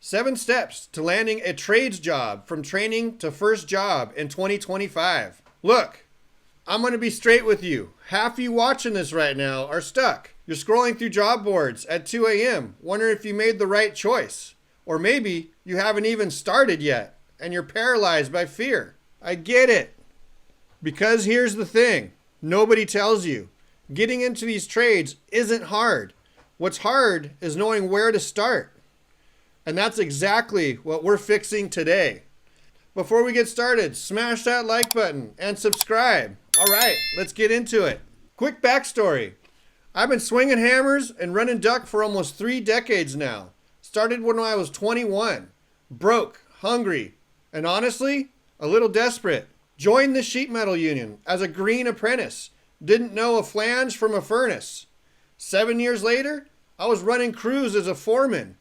7 steps to landing a trades job from training to first job in 2025. Look, I'm going to be straight with you. Half of you watching this right now are stuck. You're scrolling through job boards at 2 a.m. wondering if you made the right choice. Or maybe you haven't even started yet and you're paralyzed by fear. I get it. Because here's the thing. Nobody tells you. Getting into these trades isn't hard. What's hard is knowing where to start. And that's exactly what we're fixing today. Before we get started, smash that like button and subscribe. All right, let's get into it. Quick backstory. I've been swinging hammers and running duck for almost 3 decades now. Started when I was 21. Broke, hungry, and honestly, a little desperate. Joined the sheet metal union as a green apprentice. Didn't know a flange from a furnace. 7 years later, I was running crews as a foreman.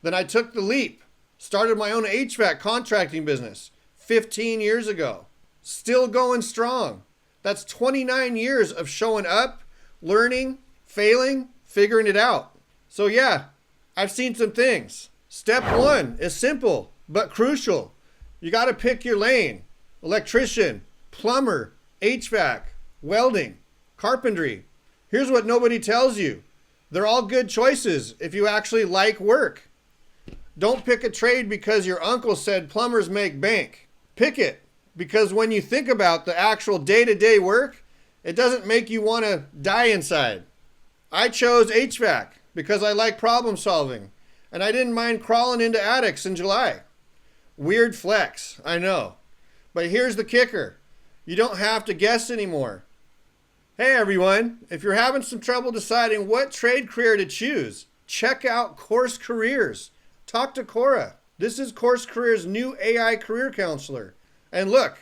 Then I took the leap, started my own HVAC contracting business 15 years ago. Still going strong. That's 29 years of showing up, learning, failing, figuring it out. So yeah, I've seen some things. Step 1 is simple, but crucial. You got to pick your lane. Electrician, plumber, HVAC, welding, carpentry. Here's what nobody tells you. They're all good choices if you actually like work. Don't pick a trade because your uncle said plumbers make bank. Pick it because when you think about the actual day-to-day work, it doesn't make you want to die inside. I chose HVAC because I like problem solving, and I didn't mind crawling into attics in July. Weird flex, I know. But here's the kicker. You don't have to guess anymore. Hey everyone, if you're having some trouble deciding what trade career to choose, check out CourseCareers. Talk to Coura. This is CourseCareer's new AI career counselor. And look,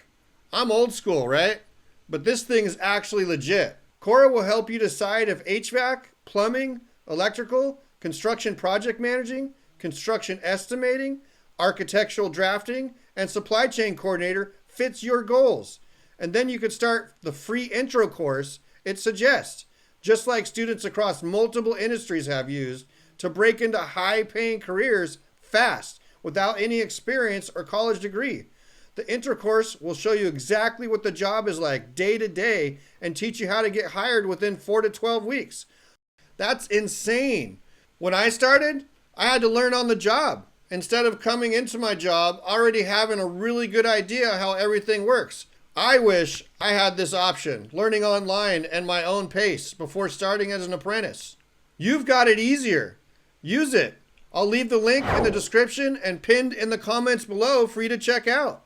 I'm old school, right? But this thing is actually legit. Coura will help you decide if HVAC, plumbing, electrical, construction project managing, construction estimating, architectural drafting, and supply chain coordinator fits your goals. And then you could start the free intro course it suggests, just like students across multiple industries have used to break into high-paying careers fast without any experience or college degree. The intro course will show you exactly what the job is like day to day and teach you how to get hired within 4 to 12 weeks. That's insane. When I started, I had to learn on the job instead of coming into my job already having a really good idea how everything works. I wish I had this option, learning online at my own pace before starting as an apprentice. You've got it easier. Use it. I'll leave the link in the description and pinned in the comments below for you to check out.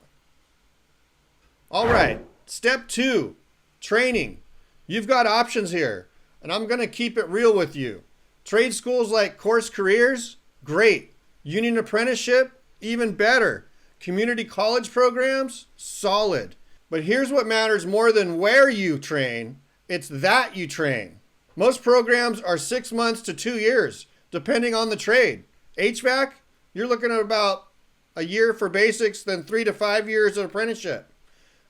All right, step 2, training. You've got options here, and I'm going to keep it real with you. Trade schools like CourseCareers, great. Union apprenticeship, even better. Community college programs, solid. But here's what matters more than where you train, it's that you train. Most programs are 6 months to 2 years, depending on the trade. HVAC, you're looking at about a year for basics, then 3 to 5 years of apprenticeship.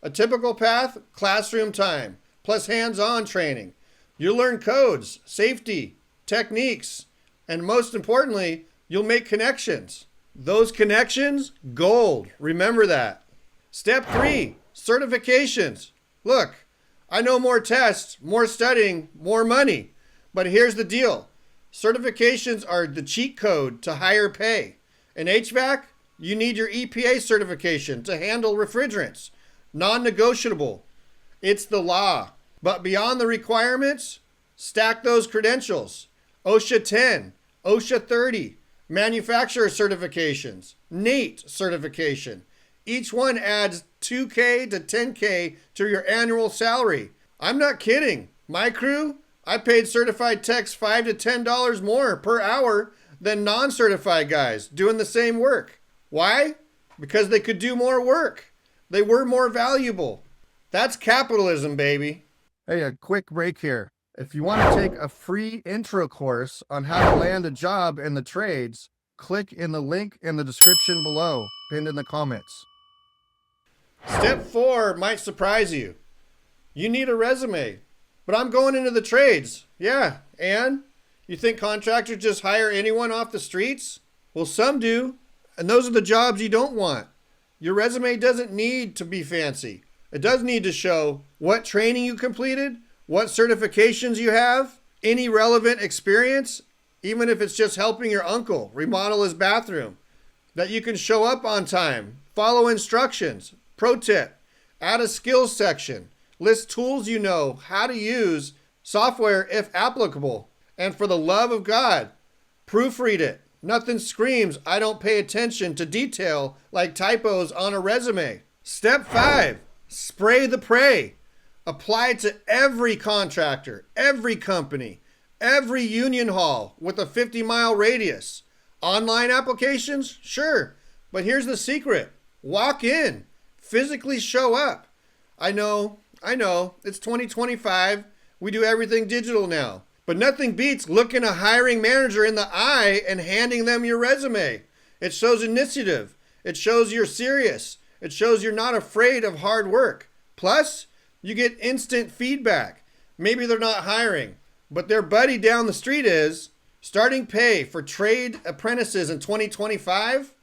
A typical path, classroom time, plus hands-on training. You'll learn codes, safety, techniques, and most importantly, you'll make connections. Those connections, gold. Remember that. Step 3, certifications. Look, I know more tests, more studying, more money. But here's the deal. Certifications are the cheat code to higher pay. In HVAC, you need your EPA certification to handle refrigerants. Non-negotiable. It's the law. But beyond the requirements, stack those credentials. OSHA 10, OSHA 30, manufacturer certifications, NATE certification. Each one adds $2K to $10K to your annual salary. I'm not kidding. My crew, I paid certified techs $5 to $10 more per hour than non-certified guys doing the same work. Why? Because they could do more work. They were more valuable. That's capitalism, baby. Hey, a quick break here. If you want to take a free intro course on how to land a job in the trades, click in the link in the description below, pinned in the comments. Step 4 might surprise you. You need a resume. But I'm going into the trades. Yeah, and? You think contractors just hire anyone off the streets? Well, some do, And those are the jobs you don't want. Your resume doesn't need to be fancy. It does need to show what training you completed, what certifications you have, any relevant experience, even if it's just helping your uncle remodel his bathroom, that you can show up on time, follow instructions. Pro tip, add a skills section, list tools you know how to use, software if applicable, and for the love of God, proofread it. Nothing screams, I don't pay attention to detail like typos on a resume. Step 5, spray the pray. Apply it to every contractor, every company, every union hall with a 50-mile radius. Online applications? Sure. But here's the secret. Walk in. Physically show up. I know. It's 2025. We do everything digital now. But nothing beats looking a hiring manager in the eye and handing them your resume. It shows initiative. It shows you're serious. It shows you're not afraid of hard work. Plus, you get instant feedback. Maybe they're not hiring, but their buddy down the street is. Starting pay for trade apprentices in 2025,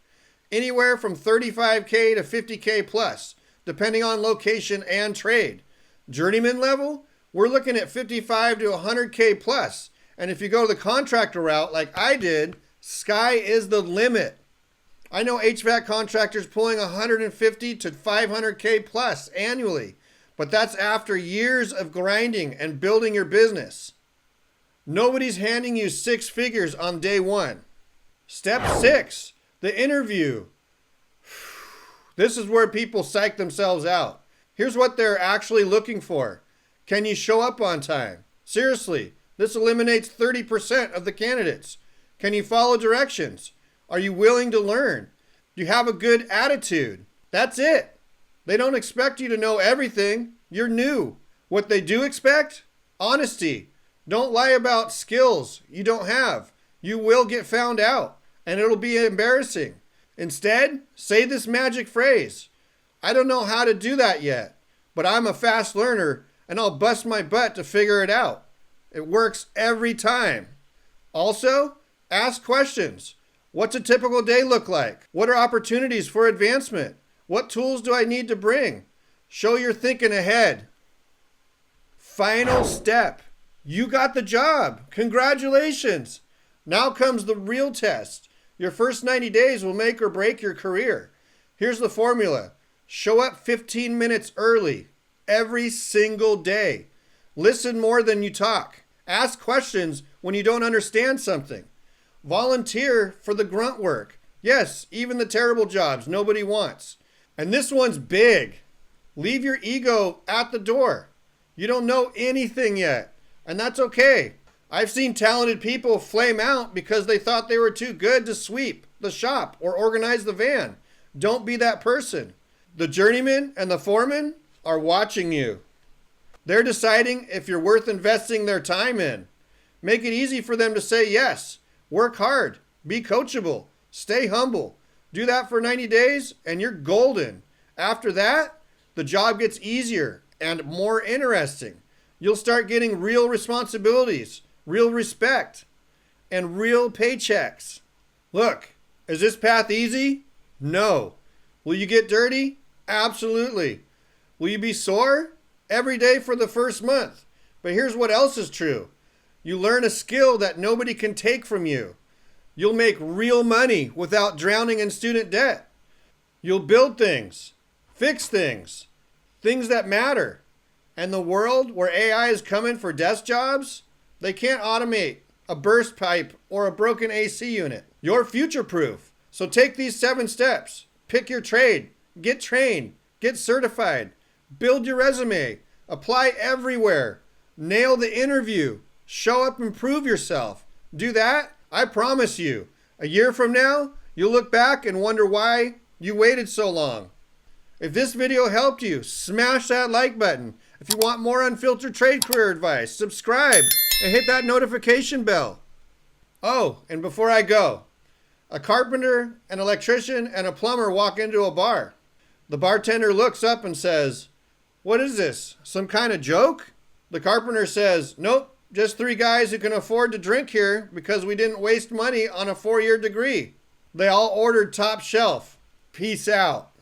anywhere from $35K to $50K plus, depending on location and trade. Journeyman level, we're looking at $55 to $100K plus. And if you go the contractor route like I did, sky is the limit. I know HVAC contractors pulling $150 to $500K plus annually, but that's after years of grinding and building your business. Nobody's handing you 6 figures on day 1. Step 6, the interview. This is where people psych themselves out. Here's what they're actually looking for. Can you show up on time? Seriously, this eliminates 30% of the candidates. Can you follow directions? Are you willing to learn? Do you have a good attitude? That's it. They don't expect you to know everything. You're new. What they do expect? Honesty. Don't lie about skills you don't have. You will get found out, and it'll be embarrassing. Instead, say this magic phrase. I don't know how to do that yet, but I'm a fast learner, and I'll bust my butt to figure it out. It works every time. Also, ask questions. What's a typical day look like? What are opportunities for advancement? What tools do I need to bring? Show you're thinking ahead. Final step. You got the job. Congratulations. Now comes the real test. Your first 90 days will make or break your career. Here's the formula. Show up 15 minutes early every single day. Listen more than you talk. Ask questions when you don't understand something. Volunteer for the grunt work. Yes, even the terrible jobs nobody wants. And this one's big. Leave your ego at the door. You don't know anything yet. And that's okay. I've seen talented people flame out because they thought they were too good to sweep the shop or organize the van. Don't be that person. The journeyman and the foreman are watching you. They're deciding if you're worth investing their time in. Make it easy for them to say yes. Work hard. Be coachable. Stay humble. Do that for 90 days and you're golden. After that, the job gets easier and more interesting. You'll start getting real responsibilities, real respect, and real paychecks. Look, is this path easy? No. Will you get dirty? Absolutely. Will you be sore? Every day for the first month. But here's what else is true. You learn a skill that nobody can take from you. You'll make real money without drowning in student debt. You'll build things, fix things, things that matter. And the world where AI is coming for desk jobs, they can't automate a burst pipe or a broken AC unit. You're future-proof. So take these 7 steps. Pick your trade. Get trained. Get certified. Build your resume. Apply everywhere. Nail the interview. Show up and prove yourself. Do that, I promise you, a year from now, you'll look back and wonder why you waited so long. If this video helped you, smash that like button. If you want more unfiltered trade career advice, subscribe and hit that notification bell. Oh, and before I go, a carpenter, an electrician, and a plumber walk into a bar. The bartender looks up and says, "What is this, some kind of joke?" The carpenter says, "Nope, just 3 guys who can afford to drink here because we didn't waste money on a 4-year degree." They all ordered top shelf. Peace out.